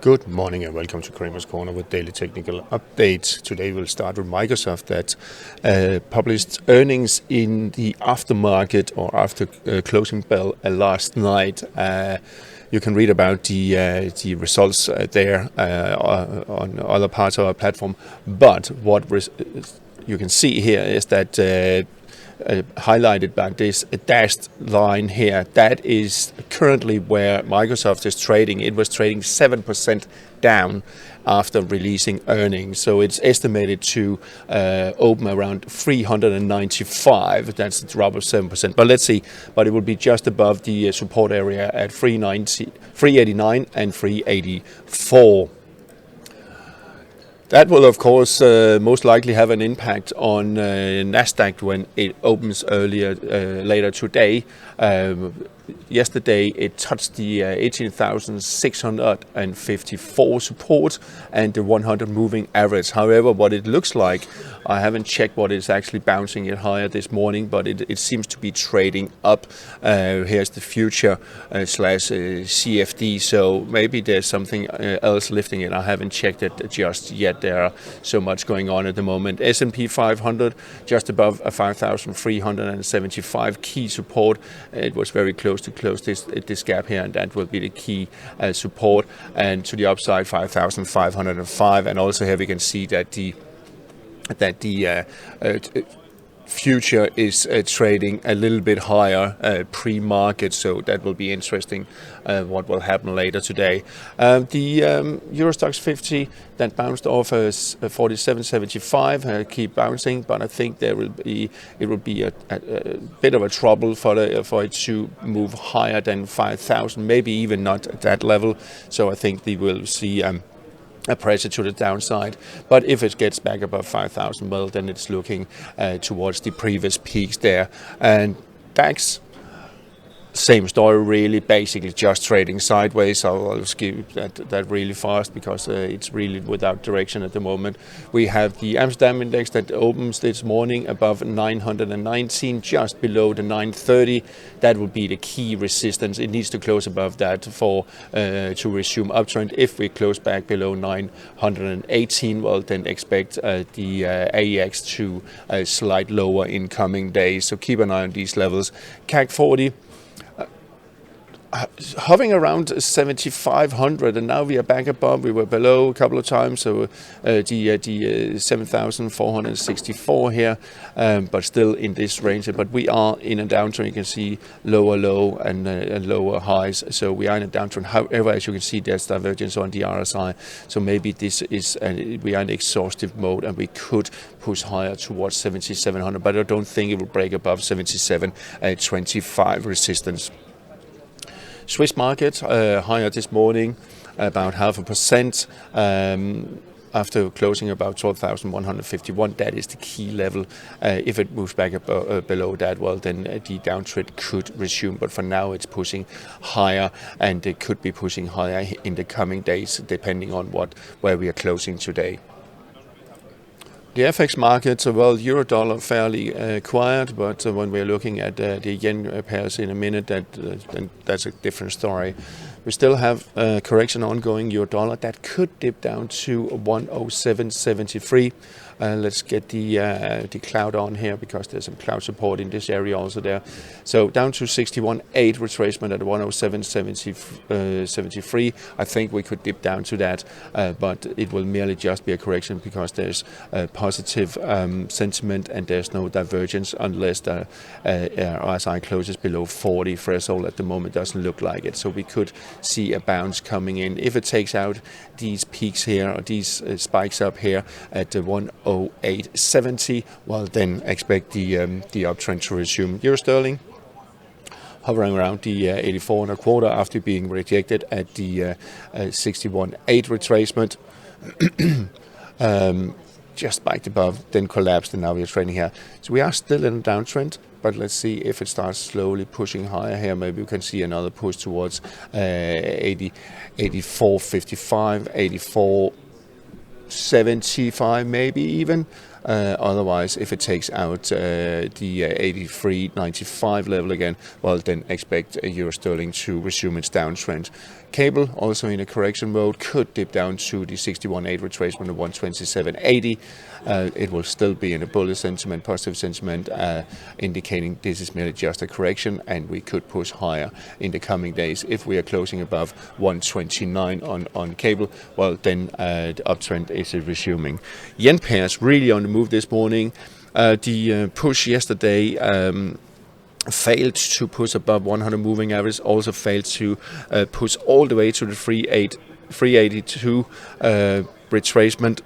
Good morning and welcome to Kramer's Corner with daily technical updates. Today we'll start with Microsoft that published earnings in the aftermarket or after closing bell last night. You can read about the results there on other parts of our platform. But what you can see here is that highlighted by this dashed line here, that is currently where Microsoft is trading. It was trading 7% down after releasing earnings, so it's estimated to open around 395. That's a drop of 7%, but let's see. But it will be just above the support area at 389 and 384. That will, of course, most likely have an impact on Nasdaq when it opens later today. Yesterday, it touched the 18,654 support and the 100 moving average. However, what it looks like, I haven't checked what is actually bouncing it higher this morning, but it seems to be trading up. Here's the future slash CFD, so maybe there's something else lifting it. I haven't checked it just yet. There are so much going on at the moment. S&P 500 just above 5,375 key support. It was very close to close this gap here, and that will be the key support. And to the upside, 5,505. And also here we can see that the future is trading a little bit higher pre-market, so that will be interesting what will happen later today. The EUROSTOXX 50 that bounced off as 47.75 keep bouncing, but I think it will be a bit of a trouble for it to move higher than 5,000, maybe even not at that level. So I think we will see a pressure to the downside, but if it gets back above 5,000, well, then it's looking towards the previous peaks there. And DAX, same story really, basically just trading sideways. I'll skip that really fast because it's really without direction at the moment. We have the Amsterdam index that opens this morning above 919, just below the 930. That will be the key resistance. It needs to close above that to resume uptrend. If we close back below 918, well, then expect the AEX to slide lower in coming days. So keep an eye on these levels. CAC 40 hovering around 7,500, and now we are back above. We were below a couple of times, so the 7,464 here, but still in this range. But we are in a downtrend. You can see lower low and lower highs, so we are in a downtrend. However, as you can see, there's divergence on the RSI, so maybe this is we are in exhaustive mode, and we could push higher towards 7,700, but I don't think it will break above 77.25 resistance. Swiss market higher this morning, about 0.5%, after closing about 12,151. That is the key level. If it moves back below that, well, then the downtrend could resume. But for now, it's pushing higher, and it could be pushing higher in the coming days, depending on where we are closing today. The FX markets, well, euro dollar fairly quiet, but when we're looking at the yen pairs in a minute, that's a different story. We still have correction ongoing. Euro dollar that could dip down to 107.73. Let's get the cloud on here because there's some cloud support in this area also there. So down to 61.8, retracement at 107.73. I think we could dip down to that, but it will merely just be a correction because there's positive sentiment and there's no divergence unless the RSI closes below 40 threshold. At the moment, doesn't look like it. So we could see a bounce coming in if it takes out these peaks here or these spikes up here at the 108.70. Well, then expect the uptrend to resume. Euro sterling hovering around the 84.25 after being rejected at the 61.8 retracement. Just spiked above, then collapsed, and now we are trading here. So we are still in a downtrend, but let's see if it starts slowly pushing higher here. Maybe we can see another push towards 84.55, 84.75 maybe even. Otherwise, if it takes out the 83.95 level again, well, then expect euro sterling to resume its downtrend. Cable also in a correction mode, could dip down to the 61.8 retracement of 127.80. It will still be in a bullish sentiment, positive sentiment, indicating this is merely just a correction, and we could push higher in the coming days. If we are closing above 129 on cable, well, then the uptrend is resuming. Yen pairs really on the move this morning. The push yesterday failed to push above 100 moving average, also failed to push all the way to the 382 retracement.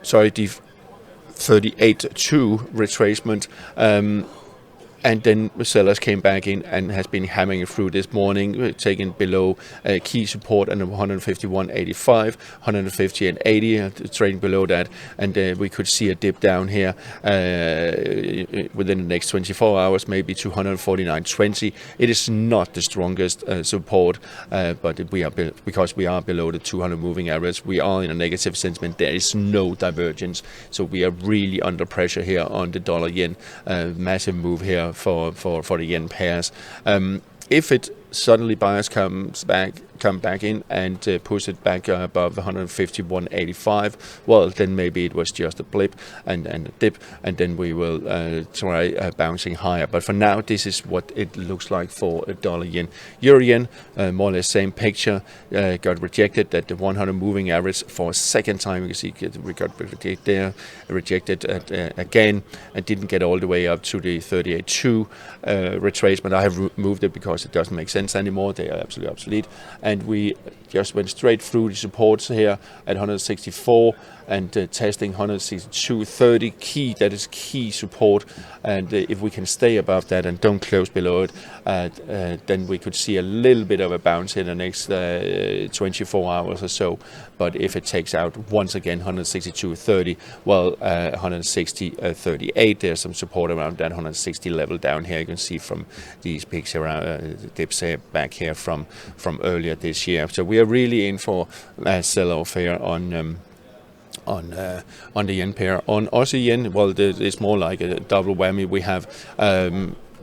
Sorry, the 38.2 retracement. And then the sellers came back in and has been hammering it through this morning, taking below key support and 151.85, 150.80, trading below that, and we could see a dip down here within the next 24 hours, maybe to 149.20. It is not the strongest support, but because we are below the 200 moving average, we are in a negative sentiment. There is no divergence, so we are really under pressure here on the dollar yen. Massive move here for the yen pairs. If it suddenly buyers come back in and push it back above 151.85, well, then maybe it was just a blip and a dip, and then we will try bouncing higher. But for now, this is what it looks like for a dollar yen. Euro yen, more or less same picture, got rejected at the 100 moving average for a second time. You can see we got rejected there, rejected again, and didn't get all the way up to the 38.2 retracement. I have removed it because it doesn't make sense anymore. They are absolutely obsolete, and we just went straight through the supports here at 164 and testing 162.30 key. That is key support, and if we can stay above that and don't close below it, then we could see a little bit of a bounce in the next 24 hours or so. But if it takes out once again 162.30, well, 160.38, there's some support around that 160 level down here. You can see from these peaks around dips here back here from earlier this year. So we are really in for a sell-off here on the yen pair. On Aussie yen, well, it's more like a double whammy. We have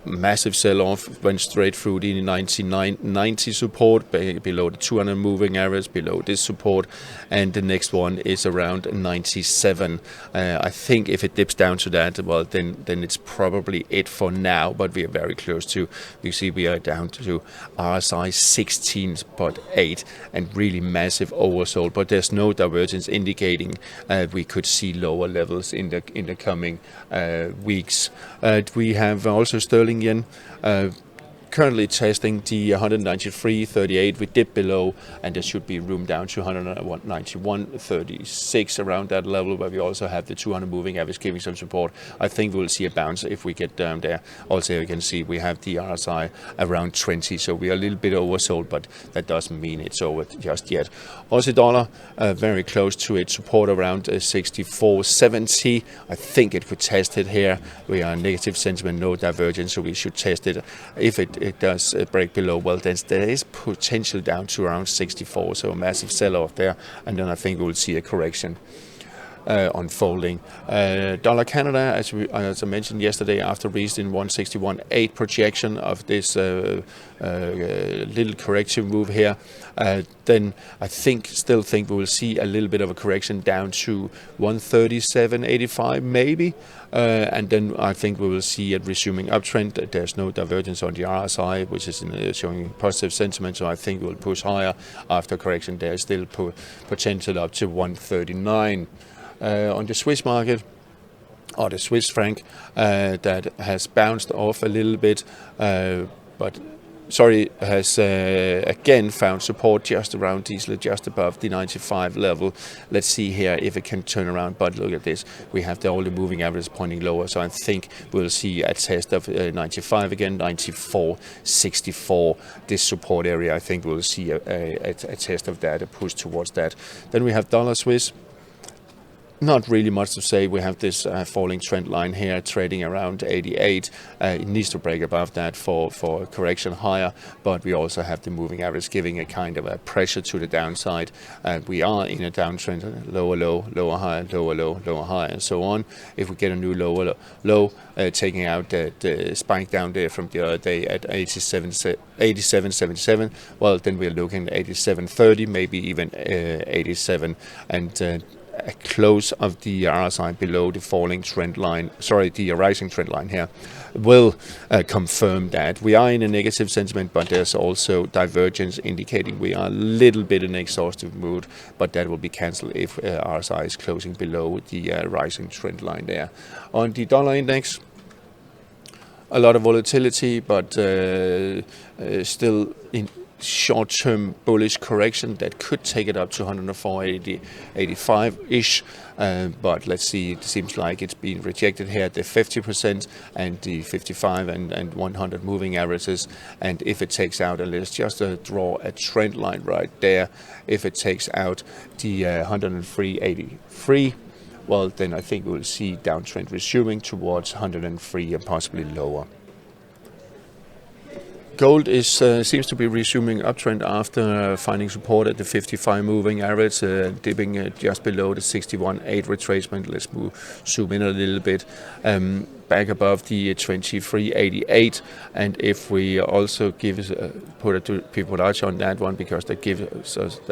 massive sell-off, went straight through the 99.90 support, below the 200 moving average, below this support, and the next one is around 97. I think if it dips down to that, well, then it's probably it for now, but we are very close to, you see we are down to RSI 16.8 and really massive oversold, but there's no divergence indicating we could see lower levels in the coming weeks. We have also sterling yen, currently testing the 193.38. We dip below, and there should be room down to 191.36 around that level, where we also have the 200 moving average giving some support. I think we'll see a bounce if we get down there. Also, you can see we have the RSI around 20, so we are a little bit oversold, but that doesn't mean it's over just yet. Aussie dollar, very close to its support around 64.70. I think it could test it here. We are negative sentiment, no divergence, so we should test it. If it does break below, well, then there is potential down to around 64, so a massive sell-off there, and then I think we'll see a correction unfolding. Dollar Canada, as I mentioned yesterday, after reaching 161.8 projection of this little correction move here, then I still think we will see a little bit of a correction down to 137.85 maybe, and then I think we will see it resuming uptrend. There's no divergence on the RSI, which is showing positive sentiment, so I think we'll push higher after correction. There's still potential up to 139. On the Swiss market, or the Swiss franc, that has bounced off a little bit, has again found support just around just above the 95 level. Let's see here if it can turn around, but look at this. We have all the moving averages pointing lower, so I think we'll see a test of 95 again, 94.64. This support area, I think we'll see a test of that, a push towards that. Then we have dollar Swiss. Not really much to say. We have this falling trend line here trading around 88. It needs to break above that for a correction higher, but we also have the moving average giving a kind of a pressure to the downside. We are in a downtrend, lower low, lower high, lower low, lower high, and so on. If we get a new lower low, taking out the spike down there from the other day at 87.77, well, then we're looking at 87.30, maybe even 87, and a close of the RSI below the falling trend line, the rising trend line here, will confirm that. We are in a negative sentiment, but there's also divergence indicating we are a little bit in an exhaustive mood, but that will be cancelled if RSI is closing below the rising trend line there. On the dollar index, a lot of volatility, but still in short-term bullish correction that could take it up to 104.85-ish, but let's see, it seems like it's been rejected here at the 50% and the 55 and 100 moving averages, and if it takes out, and let's just draw a trend line right there, if it takes out the 103.83, well, then I think we'll see downtrend resuming towards 103 and possibly lower. Gold is seems to be resuming uptrend after finding support at the 55 moving average, dipping just below the 61.8 retracement. Let's zoom in a little bit. Back above the 23.88, and if we also put a people watch on that one, because that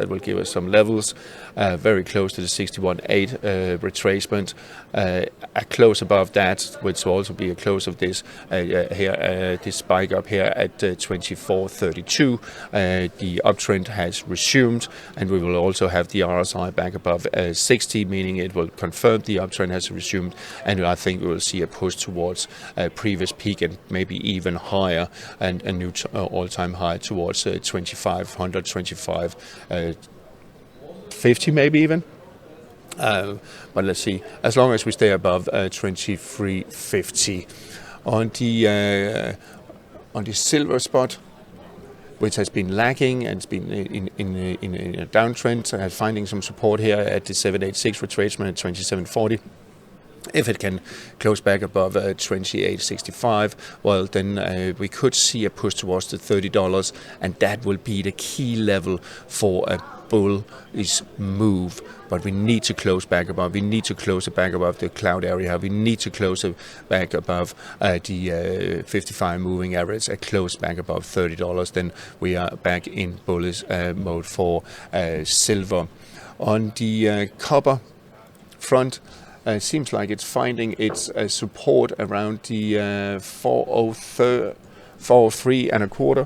will give us some levels very close to the 61.8 retracement. A close above that, which will also be a close of this here, this spike up here at 24.32. The uptrend has resumed, and we will also have the RSI back above 60, meaning it will confirm the uptrend has resumed, and I think we will see a push towards previous peak and maybe even higher, and a new all-time high towards 2500, 2550 maybe even. But let's see, as long as we stay above 2350. On the silver spot, which has been lacking and it's been in a downtrend, finding some support here at the 786 retracement at 2740. If it can close back above 28.65, well, then we could see a push towards the $30, and that will be the key level for a bullish move. But we need to close back above. We need to close it back above the cloud area. We need to close it back above the 55 moving average. A close back above $30. Then we are back in bullish mode for silver. On the copper front, seems like it's finding its support around the 403 and a quarter.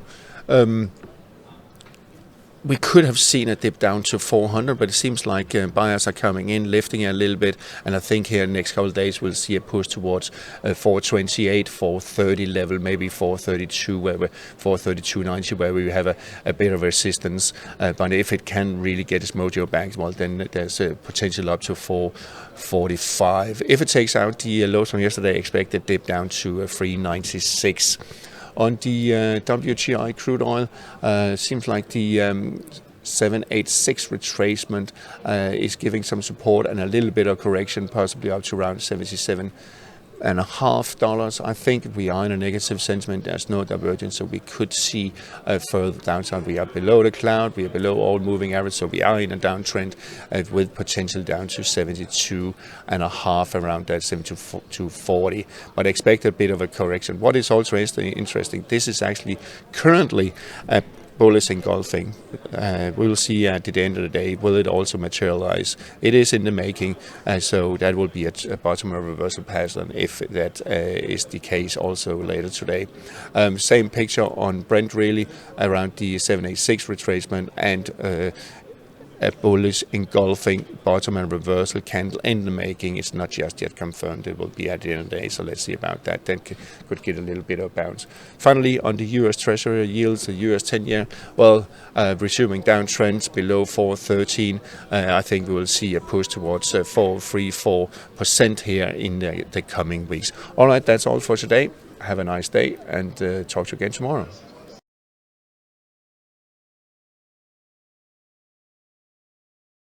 We could have seen a dip down to 400, but it seems like buyers are coming in, lifting a little bit, and I think here in the next couple of days we'll see a push towards 428, 430 level, maybe 432, 432.90, where we have a bit of resistance. But if it can really get its mojo back, well, then there's a potential up to 445. If it takes out the lows from yesterday, expect a dip down to 396. On the WTI crude oil, seems like the 786 retracement is giving some support and a little bit of correction, possibly up to around $77.50. I think we are in a negative sentiment. There's no divergence, so we could see a further downside. We are below the cloud, we are below all moving average, so we are in a downtrend with potential down to 72.5, around that 72.40. But expect a bit of a correction. What is also interesting, this is actually currently a bullish engulfing. We will see at the end of the day, will it also materialize? It is in the making, so that will be a bottom of reversal pattern if that is the case also later today. Same picture on Brent, really, around the 786 retracement and a bullish engulfing bottom and reversal candle in the making. It's not just yet confirmed. It will be at the end of the day, so let's see about that. Then could get a little bit of bounce. Finally, on the US Treasury yields, the US 10-year, well, resuming downtrends below 4.13. I think we will see a push towards 4.34% here in the coming weeks. All right, that's all for today. Have a nice day, and talk to you again tomorrow.